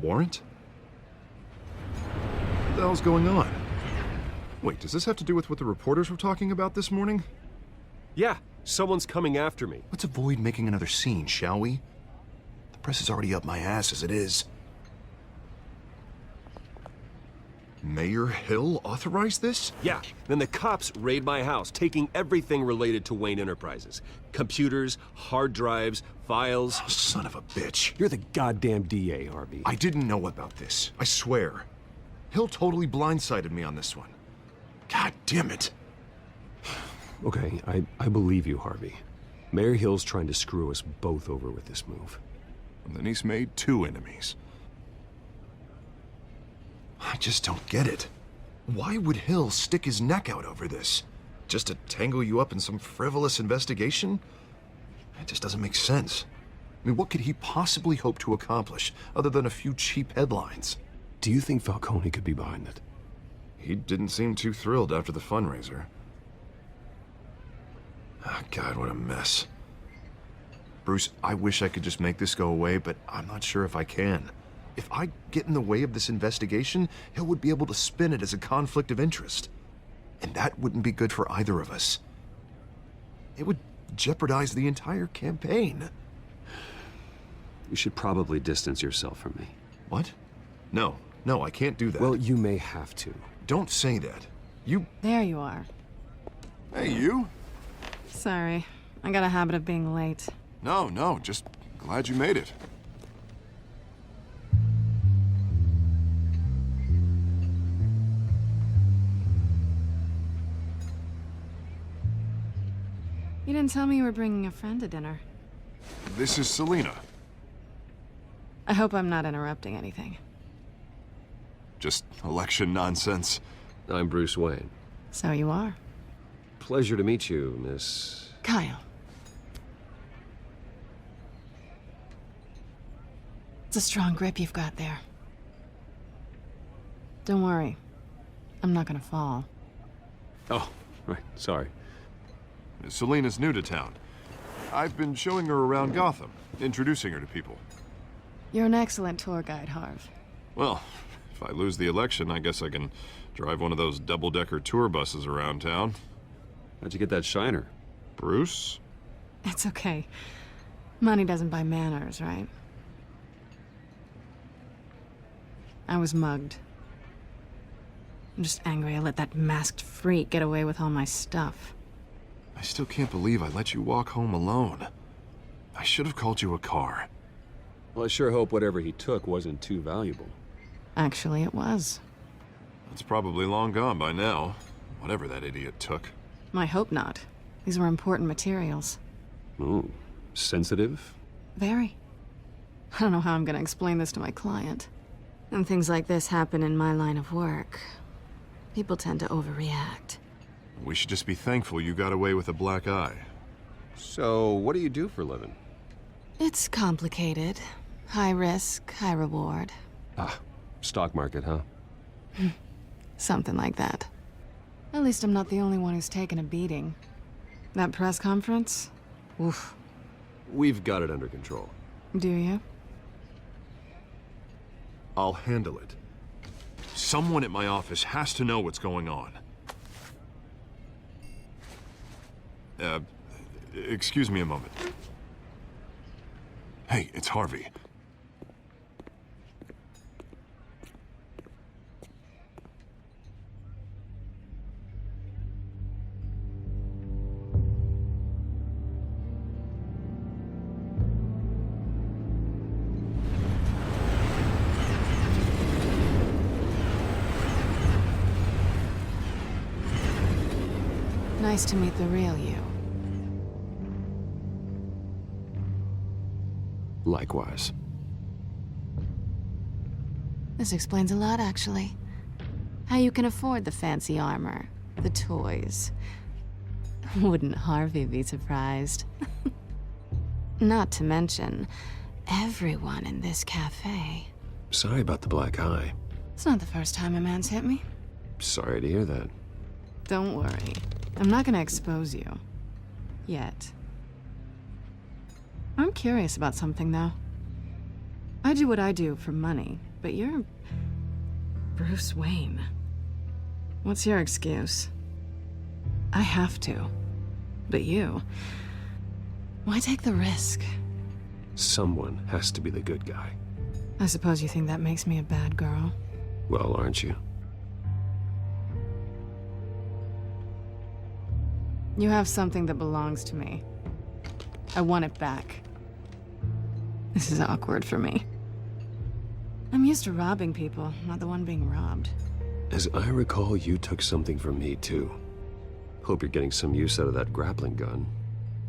warrant? What the hell's going on? Wait, does this have to do with what the reporters were talking about this morning? Yeah, someone's coming after me. Let's avoid making another scene, shall we? The press is already up my ass as it is. Mayor Hill authorized this? Yeah, then the cops raid my house, taking everything related to Wayne Enterprises. Computers, hard drives, files. Oh, son of a bitch. You're the goddamn DA, Harvey. I didn't know about this. I swear. Hill totally blindsided me on this one. God damn it. Okay, I believe you, Harvey. Mayor Hill's trying to screw us both over with this move. And then he's made 2 enemies. I just don't get it. Why would Hill stick his neck out over this? Just to tangle you up in some frivolous investigation? It just doesn't make sense. I mean, what could he possibly hope to accomplish other than a few cheap headlines? Do you think Falcone could be behind it? He didn't seem too thrilled after the fundraiser. Oh, God, what a mess. Bruce, I wish I could just make this go away, but I'm not sure if I can. If I get in the way of this investigation, Hill would be able to spin it as a conflict of interest. And that wouldn't be good for either of us. It would jeopardize the entire campaign. You should probably distance yourself from me. What? No, I can't do that. Well, you may have to. Don't say that. You... There you are. Hey, you? Sorry, I got a habit of being late. No, just glad you made it. You didn't tell me you were bringing a friend to dinner. This is Selena. I hope I'm not interrupting anything. Just election nonsense. I'm Bruce Wayne. So you are. Pleasure to meet you, Miss... Kyle. It's a strong grip you've got there. Don't worry. I'm not gonna fall. Oh, right, sorry. Selena's new to town. I've been showing her around Gotham, introducing her to people. You're an excellent tour guide, Harv. Well, if I lose the election, I guess I can drive one of those double-decker tour buses around town. How'd you get that shiner? Bruce? It's okay. Money doesn't buy manners, right? I was mugged. I'm just angry I let that masked freak get away with all my stuff. I still can't believe I let you walk home alone. I should have called you a car. Well, I sure hope whatever he took wasn't too valuable. Actually, it was. It's probably long gone by now, whatever that idiot took. I hope not. These were important materials. Ooh, sensitive? Very. I don't know how I'm gonna explain this to my client. And things like this happen in my line of work. People tend to overreact. We should just be thankful you got away with a black eye. So, what do you do for a living? It's complicated. High risk, high reward. Ah, stock market, huh? Something like that. At least I'm not the only one who's taken a beating. That press conference? Oof. We've got it under control. Do you? I'll handle it. Someone at my office has to know what's going on. Excuse me a moment. Hey, it's Harvey. Nice to meet the real you. Likewise. This explains a lot, actually. How you can afford the fancy armor, the toys. Wouldn't Harvey be surprised? Not to mention, everyone in this cafe. Sorry about the black eye. It's not the first time a man's hit me. Sorry to hear that. Don't worry. I'm not gonna expose you. Yet. I'm curious about something, though. I do what I do for money, but you're Bruce Wayne. What's your excuse? I have to. But you... why take the risk? Someone has to be the good guy. I suppose you think that makes me a bad girl. Well, aren't you? You have something that belongs to me. I want it back. This is awkward for me. I'm used to robbing people, not the one being robbed. As I recall, you took something from me, too. Hope you're getting some use out of that grappling gun.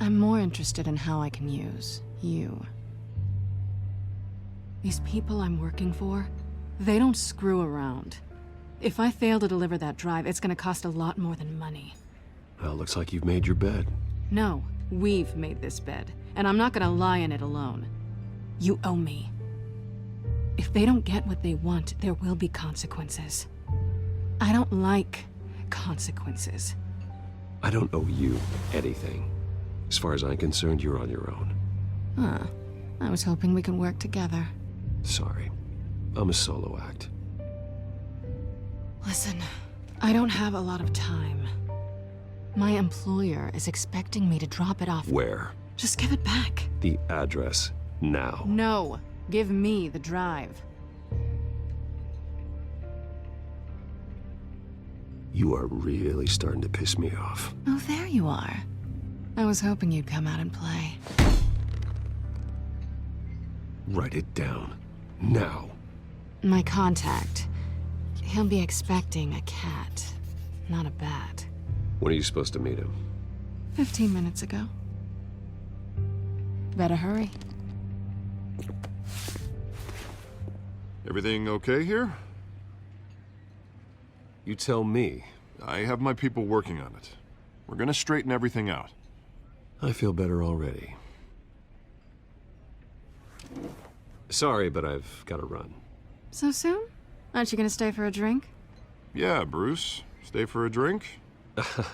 I'm more interested in how I can use you. These people I'm working for, they don't screw around. If I fail to deliver that drive, it's gonna cost a lot more than money. Well, looks like you've made your bed. No, we've made this bed, and I'm not gonna lie in it alone. You owe me. If they don't get what they want, there will be consequences. I don't like consequences. I don't owe you anything. As far as I'm concerned, you're on your own. Huh. I was hoping we could work together. Sorry. I'm a solo act. Listen, I don't have a lot of time. My employer is expecting me to drop it off. Where? Just give it back. The address. Now. No. Give me the drive. You are really starting to piss me off. Oh, there you are. I was hoping you'd come out and play. Write it down. Now. My contact. He'll be expecting a cat, not a bat. When are you supposed to meet him? 15 minutes ago. Better hurry. Everything okay here? You tell me. I have my people working on it. We're gonna straighten everything out. I feel better already. Sorry, but I've got to run. So soon? Aren't you gonna stay for a drink? Yeah, Bruce. Stay for a drink?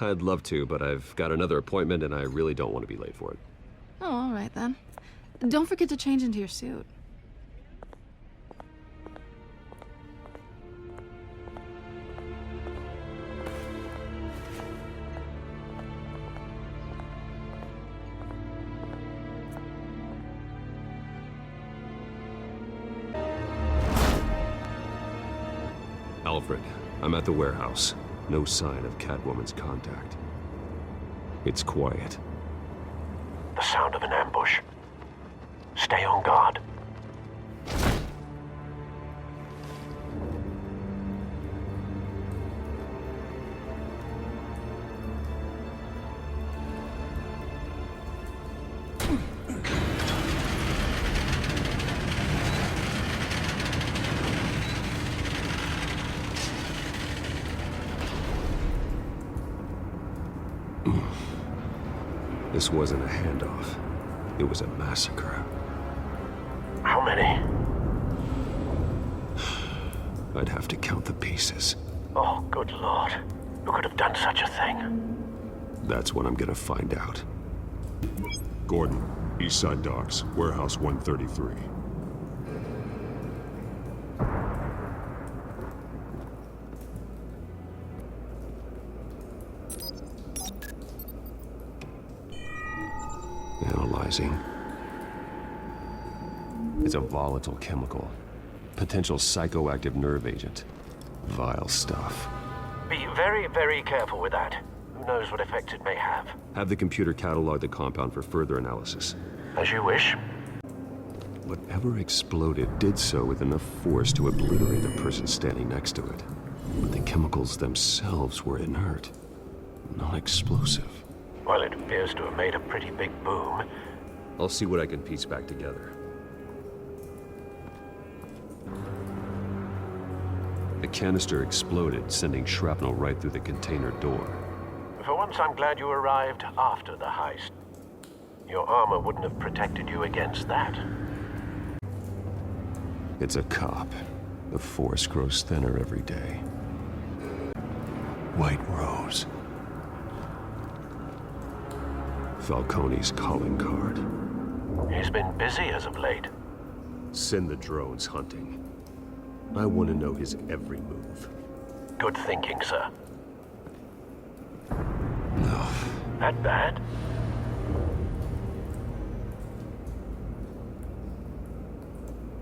I'd love to, but I've got another appointment and I really don't want to be late for it. Oh, all right then. Don't forget to change into your suit. Alfred, I'm at the warehouse. No sign of Catwoman's contact. It's quiet. The sound of an ambush. Stay on guard. This wasn't a handoff. It was a massacre. How many? I'd have to count the pieces. Oh, good Lord. Who could have done such a thing? That's what I'm gonna find out. Gordon, Eastside Docks, Warehouse 133. Analyzing. It's a volatile chemical. Potential psychoactive nerve agent. Vile stuff. Be very, very careful with that. Who knows what effect it may have? Have the computer catalog the compound for further analysis. As you wish. Whatever exploded did so with enough force to obliterate the person standing next to it. But the chemicals themselves were inert, not explosive. Well, it appears to have made a pretty big boom. I'll see what I can piece back together. The canister exploded, sending shrapnel right through the container door. For once, I'm glad you arrived after the heist. Your armor wouldn't have protected you against that. It's a cop. The force grows thinner every day. White Rose. Falcone's calling card. He's been busy as of late. Send the drones hunting. I want to know his every move. Good thinking, sir. No. That bad?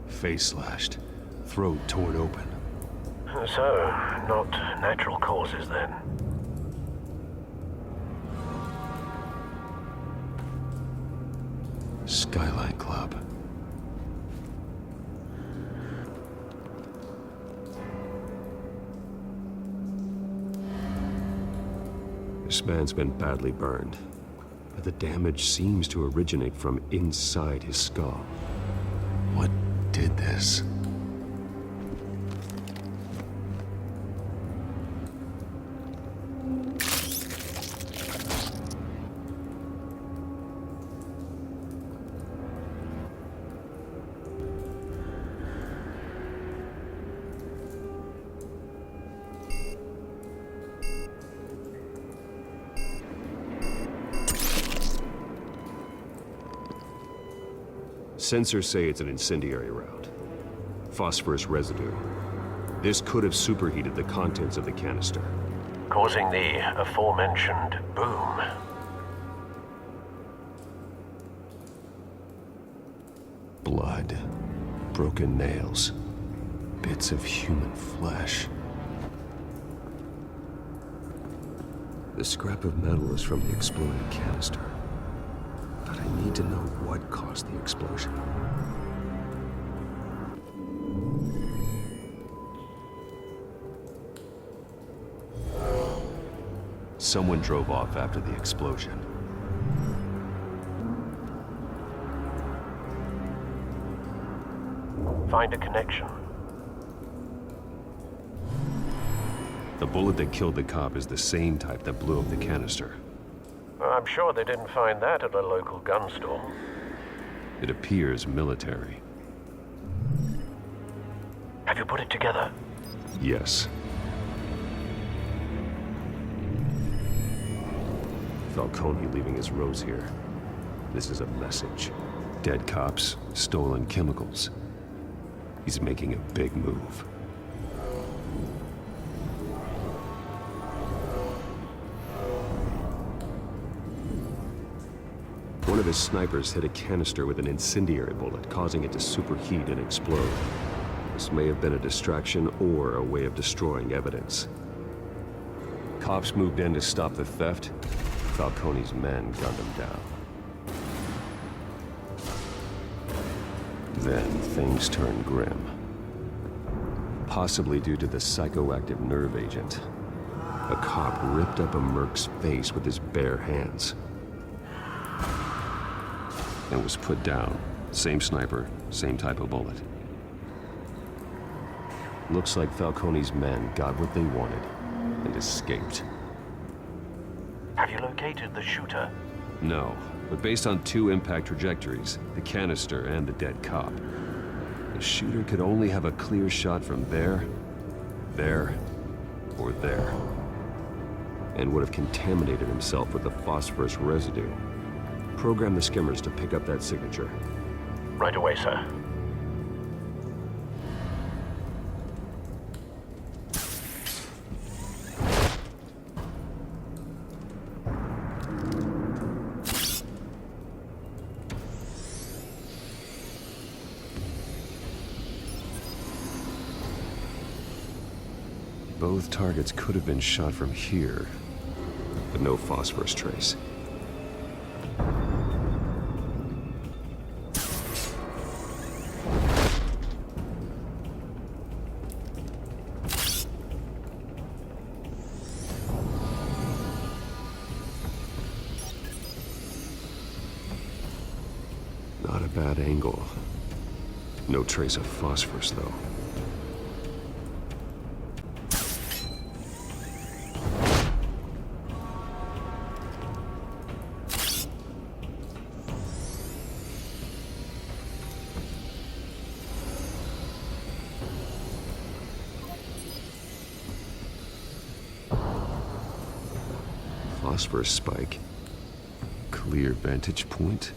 Face slashed. Throat torn open. So, not natural causes then. Skyline Club. This man's been badly burned, but the damage seems to originate from inside his skull. What did this? Sensors say it's an incendiary round. Phosphorus residue. This could have superheated the contents of the canister. Causing the aforementioned boom. Blood. Broken nails. Bits of human flesh. The scrap of metal is from the exploded canister. But I need to know what caused the explosion. Someone drove off after the explosion. Find a connection. The bullet that killed the cop is the same type that blew up the canister. I'm sure they didn't find that at a local gun store. It appears military. Have you put it together? Yes. Falcone leaving his rose here. This is a message. Dead cops, stolen chemicals. He's making a big move. One of his snipers hit a canister with an incendiary bullet, causing it to superheat and explode. This may have been a distraction or a way of destroying evidence. Cops moved in to stop the theft. Falcone's men gunned him down. Then things turned grim. Possibly due to the psychoactive nerve agent. A cop ripped up a merc's face with his bare hands. And was put down. Same sniper, same type of bullet. Looks like Falcone's men got what they wanted and escaped. Have you located the shooter? No, but based on two impact trajectories, the canister and the dead cop, the shooter could only have a clear shot from there, or there, and would have contaminated himself with the phosphorus residue. Program the skimmers to pick up that signature. Right away, sir. Both targets could have been shot from here, but no phosphorus trace. Not a bad angle. No trace of phosphorus, though. Phosphorus spike. Clear vantage point.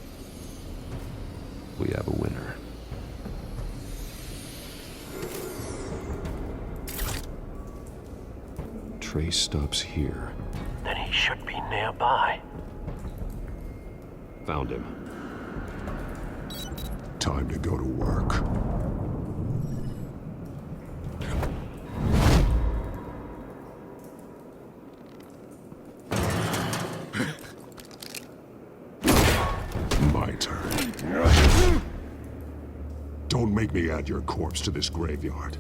We have a winner. trace stops here. Then he should be nearby. Found him. Time to go to work. My turn. Don't make me add your corpse to this graveyard.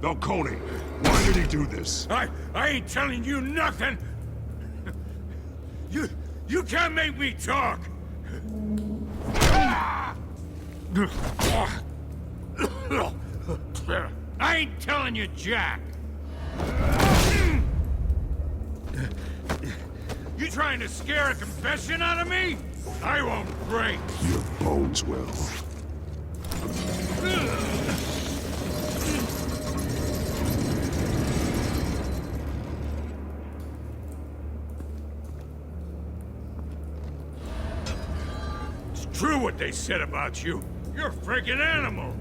Falcone, why did he do this? I ain't telling you nothing! You can't make me talk! I ain't telling you jack! You trying to scare a confession out of me? I won't break! Your bones will. It's true what they said about you. You're a freaking animal!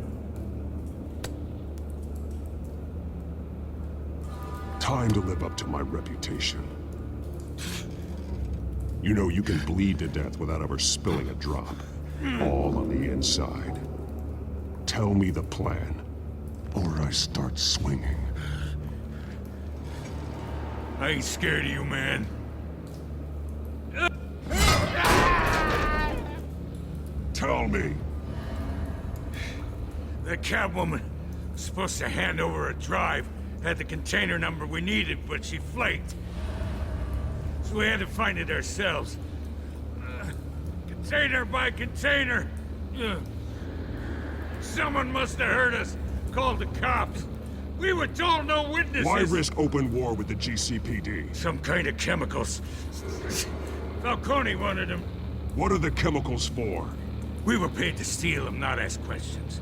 Time to live up to my reputation. You know you can bleed to death without ever spilling a drop. All on the inside. Tell me the plan, or I start swinging. I ain't scared of you, man. Tell me! The Catwoman was supposed to hand over a drive, had the container number we needed, but she flaked. So we had to find it ourselves. Container by container. Someone must have heard us, called the cops. We were told no witnesses. Why risk open war with the GCPD? Some kind of chemicals. Falcone wanted them. What are the chemicals for? We were paid to steal them, not ask questions.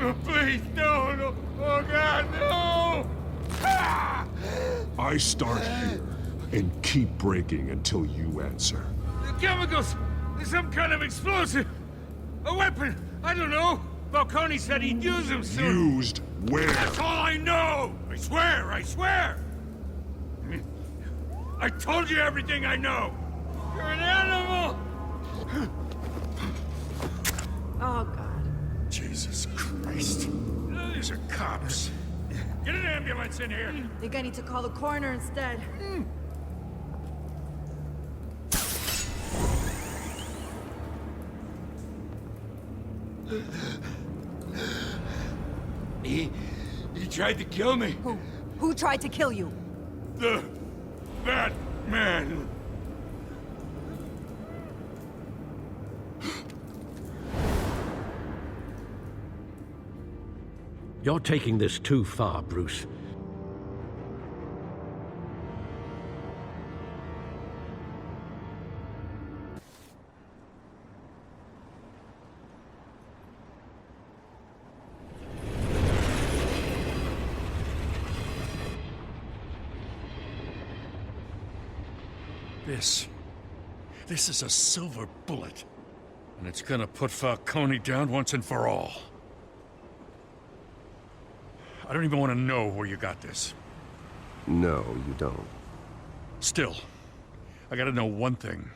Oh, please, no. Oh, God, no! I start here and keep breaking until you answer. The chemicals! There's some kind of explosive! A weapon! I don't know! Falcone said he'd use them soon! Used where? That's all I know! I swear! I told you everything I know! You're an animal! Oh, God. Jesus Christ. These are cops. Get an ambulance in here! Think I need to call the coroner instead. He tried to kill me. Who tried to kill you? The Batman. You're taking this too far, Bruce. This is a silver bullet. And it's gonna put Falcone down once and for all. I don't even want to know where you got this. No, you don't. Still, I gotta know one thing.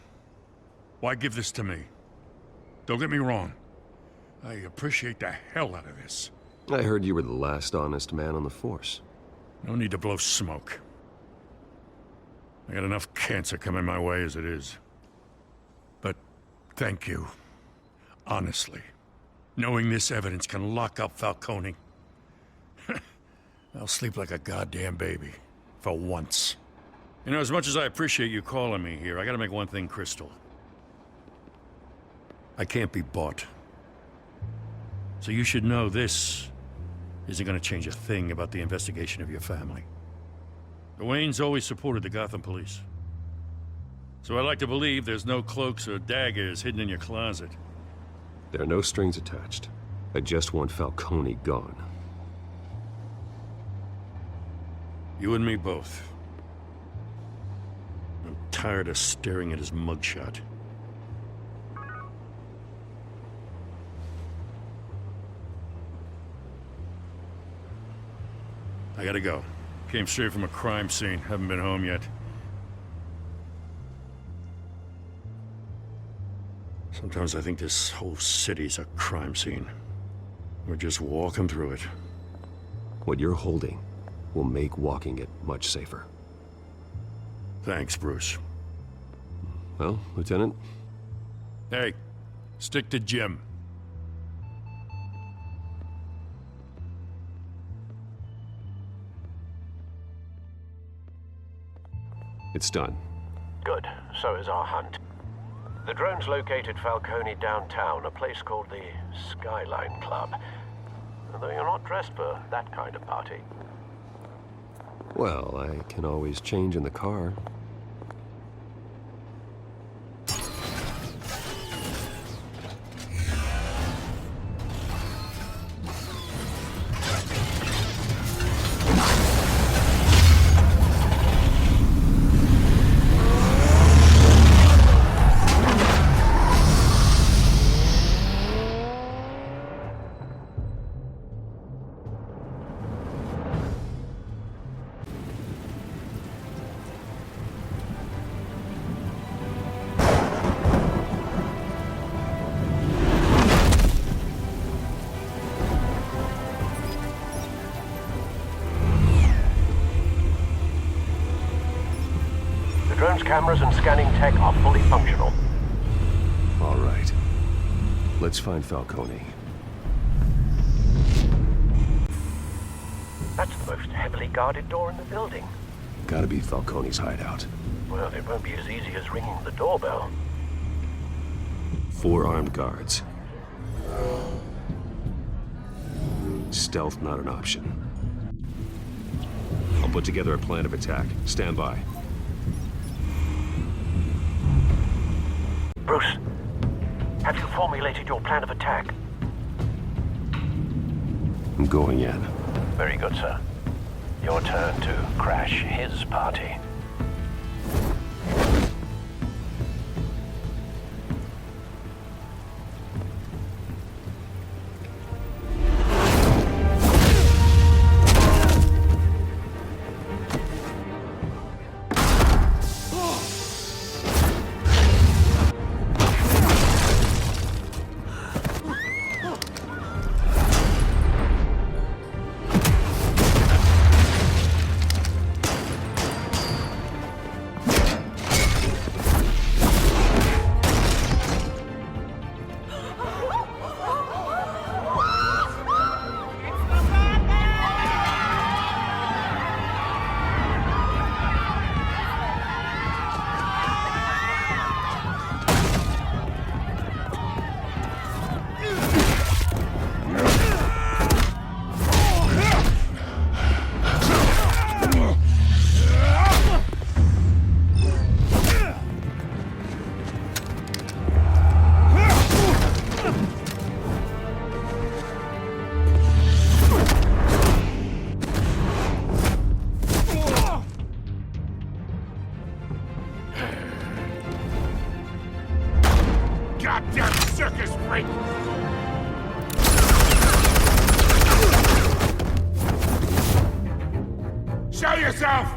Why give this to me? Don't get me wrong. I appreciate the hell out of this. I heard you were the last honest man on the force. No need to blow smoke. I got enough cancer coming my way as it is. But thank you. Honestly. Knowing this evidence can lock up Falcone. I'll sleep like a goddamn baby. For once. You know, as much as I appreciate you calling me here, I gotta make one thing crystal. I can't be bought. So you should know this isn't gonna change a thing about the investigation of your family. The Waynes always supported the Gotham police. So I like to believe there's no cloaks or daggers hidden in your closet. There are no strings attached. I just want Falcone gone. You and me both. I'm tired of staring at his mugshot. I gotta go. Came straight from a crime scene. Haven't been home yet. Sometimes I think this whole city's a crime scene. We're just walking through it. What you're holding will make walking it much safer. Thanks, Bruce. Well, Lieutenant? Hey, stick to Jim. It's done. Good. So is our hunt. The drones located Falcone downtown, a place called the Skyline Club. Though you're not dressed for that kind of party. Well, I can always change in the car. Drone's cameras and scanning tech are fully functional. All right. Let's find Falcone. That's the most heavily guarded door in the building. Gotta be Falcone's hideout. Well, it won't be as easy as ringing the doorbell. 4 armed guards. Stealth not an option. I'll put together a plan of attack. Stand by. Bruce, have you formulated your plan of attack? I'm going in. Very good, sir. Your turn to crash his party. Goddamn circus freak! Show yourself!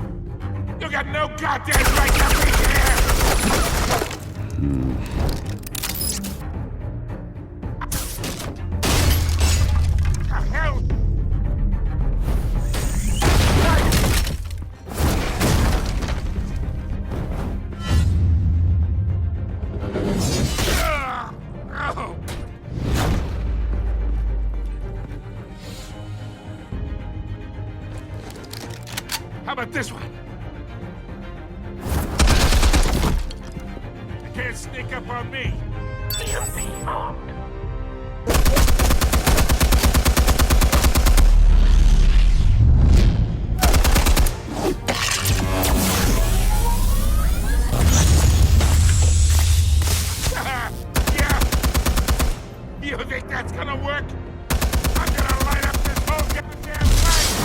You got no goddamn right to be here! The hell? Oh. How about this one? You can't sneak up on me. EMP armed. Yeah. You think that's gonna work? I'm gonna light up this whole goddamn place!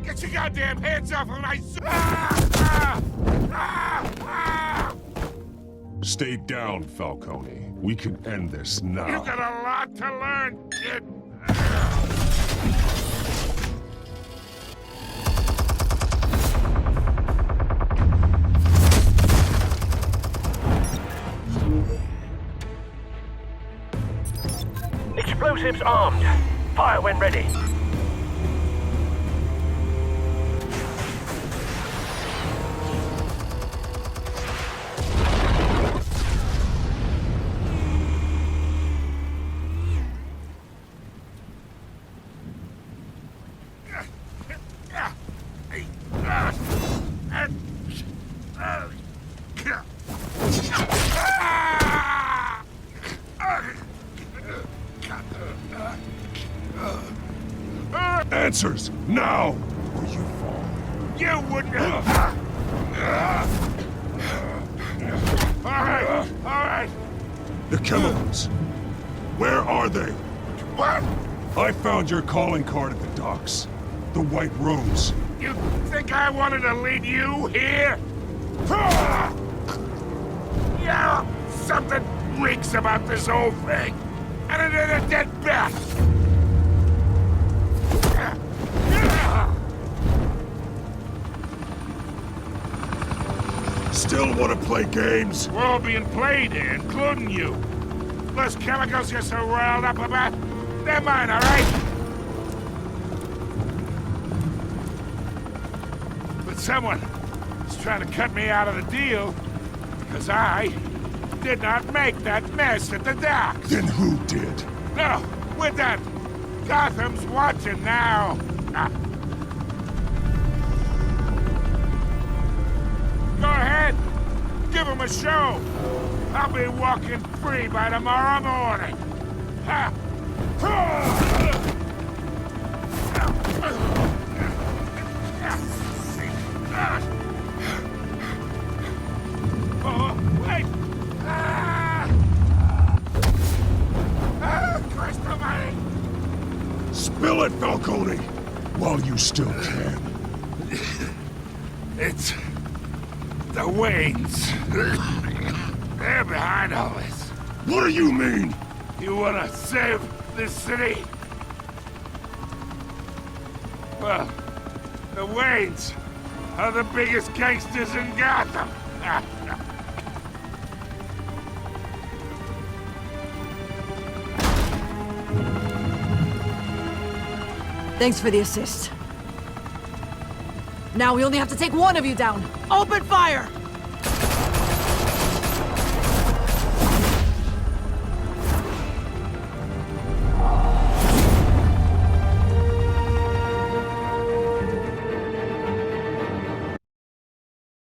Get your goddamn hands off of my... Stay down, Falcone. We can end this now. You got a lot to learn, kid. explosives armed. Fire when ready. Answers, now! Or you fall. You wouldn't have... All right. The chemicals. Where are they? What? I found your calling card at the docks. The White Rose. You think I wanted to lead you here? Yeah, something reeks about this whole thing. And it ain't a dead bat. Still want to play games? We're all being played here, including you. Those chemicals you're so riled up about, they're mine, all right? But someone is trying to cut me out of the deal because I did not make that mess at the docks. Then who did? No, we're done. Gotham's watching now. Go ahead. Give him a show. I'll be walking free by tomorrow morning. Ha! Oh, wait! Christ almighty! Spill it, Falcone! While you still can. It's... the Waynes. They're behind all this. What do you mean? You wanna save this city? Well, the Waynes are the biggest gangsters in Gotham. Thanks for the assist. Now we only have to take one of you down. Open fire!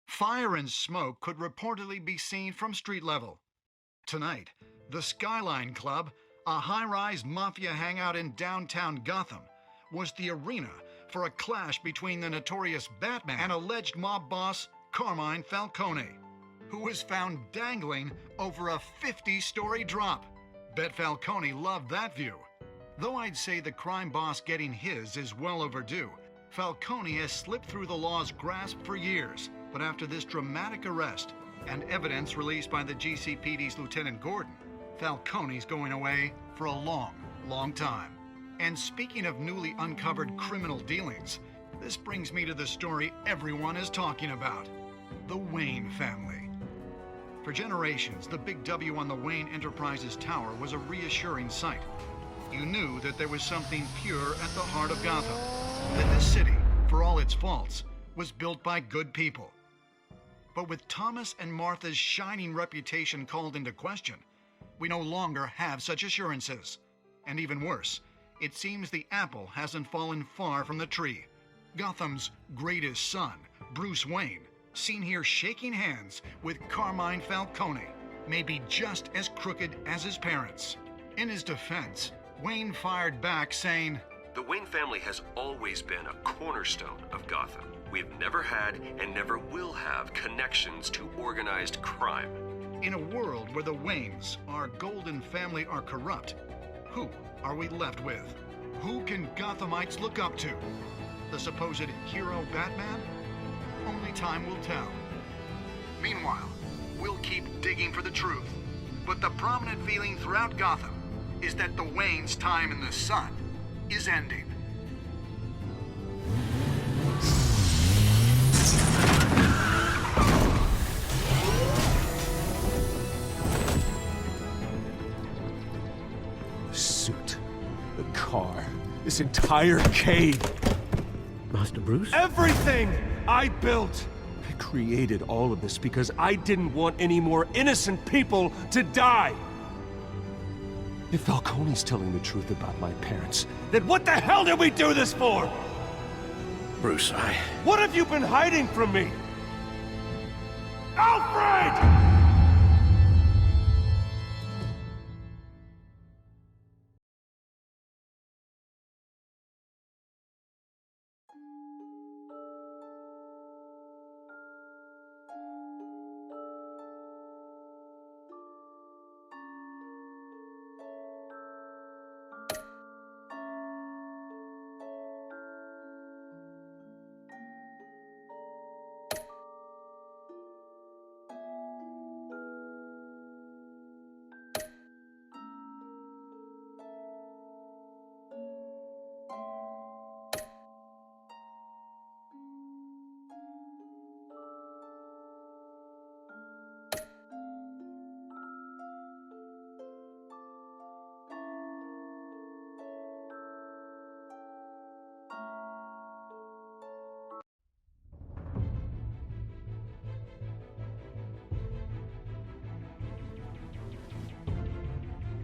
Fire and smoke could reportedly be seen from street level. Tonight, the Skyline Club, a high-rise mafia hangout in downtown Gotham, was the arena for a clash between the notorious Batman and alleged mob boss Carmine Falcone, who was found dangling over a 50-story drop. Bet Falcone loved that view. Though I'd say the crime boss getting his is well overdue, Falcone has slipped through the law's grasp for years. But after this dramatic arrest and evidence released by the GCPD's Lieutenant Gordon, Falcone's going away for a long, long time. And speaking of newly uncovered criminal dealings, this brings me to the story everyone is talking about: the Wayne family. For generations, the big W on the Wayne Enterprises Tower was a reassuring sight. You knew that there was something pure at the heart of Gotham, that this city, for all its faults, was built by good people. But with Thomas and Martha's shining reputation called into question, we no longer have such assurances. And even worse, it seems the apple hasn't fallen far from the tree. Gotham's greatest son, Bruce Wayne, seen here shaking hands with Carmine Falcone, may be just as crooked as his parents. In his defense, Wayne fired back saying, "The Wayne family has always been a cornerstone of Gotham. We've never had and never will have connections to organized crime." In a world where the Waynes, our golden family, are corrupt, who are we left with? Who can Gothamites look up to? The supposed hero Batman? Only time will tell. Meanwhile, we'll keep digging for the truth. But the prominent feeling throughout Gotham is that the Waynes' time in the sun is ending. Suit. This entire cave. Master Bruce? Everything I built. I created all of this because I didn't want any more innocent people to die. If Falcone's telling the truth about my parents, then what the hell did we do this for? Bruce, What have you been hiding from me? Alfred!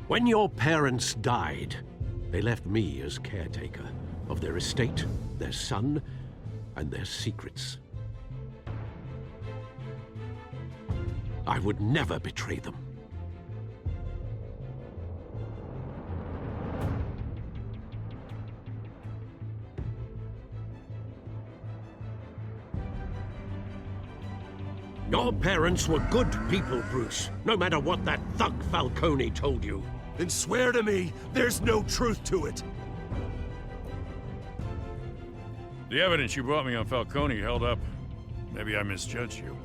When your parents died, they left me as caretaker of their estate, their son, and their secrets. I would never betray them. Your parents were good people, Bruce, no matter what that thug Falcone told you. Then swear to me there's no truth to it. the evidence you brought me on Falcone held up. Maybe I misjudged you.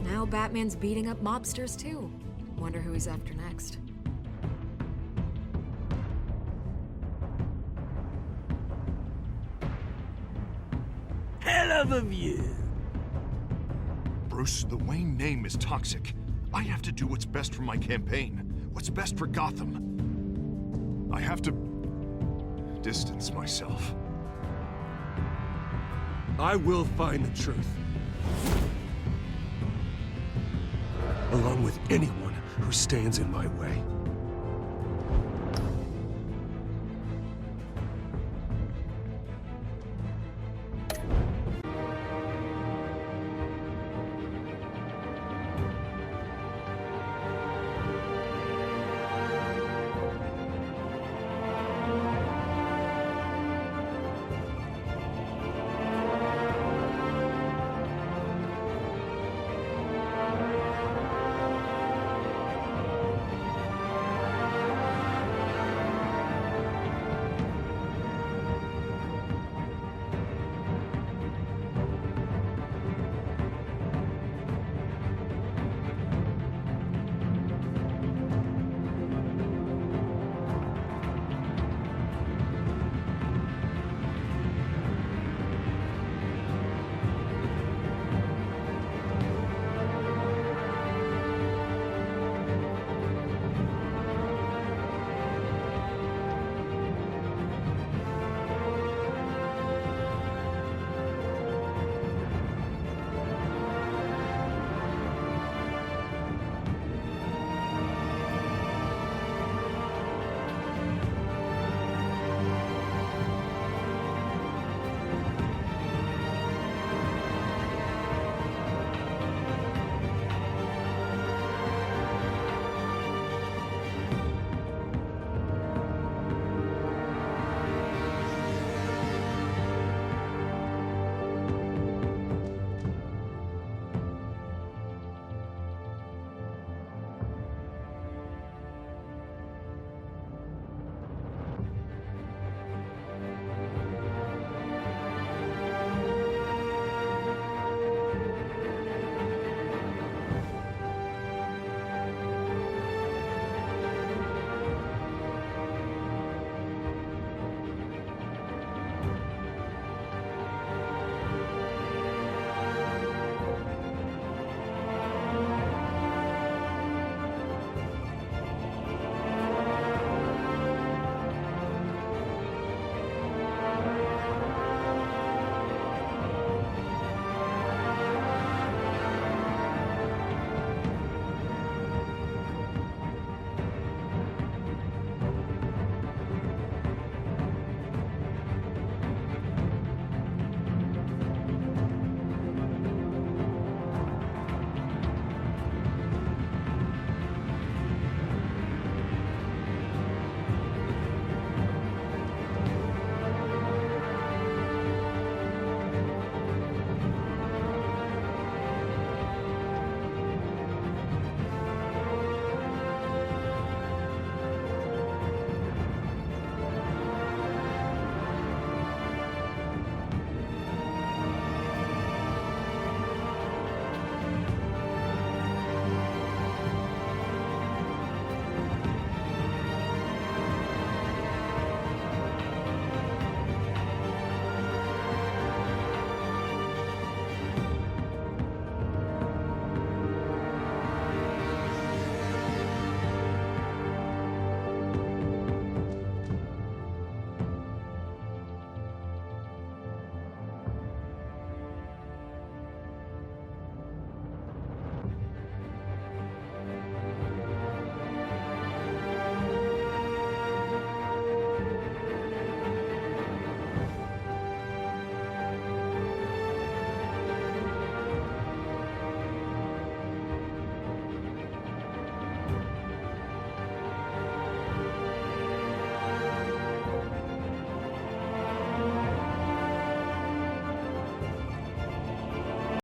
Now Batman's beating up mobsters too. Wonder who he's after next. Hell of a view. Bruce, the Wayne name is toxic. I have to do what's best for my campaign. What's best for Gotham. I have to distance myself. I will find the truth. Along with anyone who stands in my way.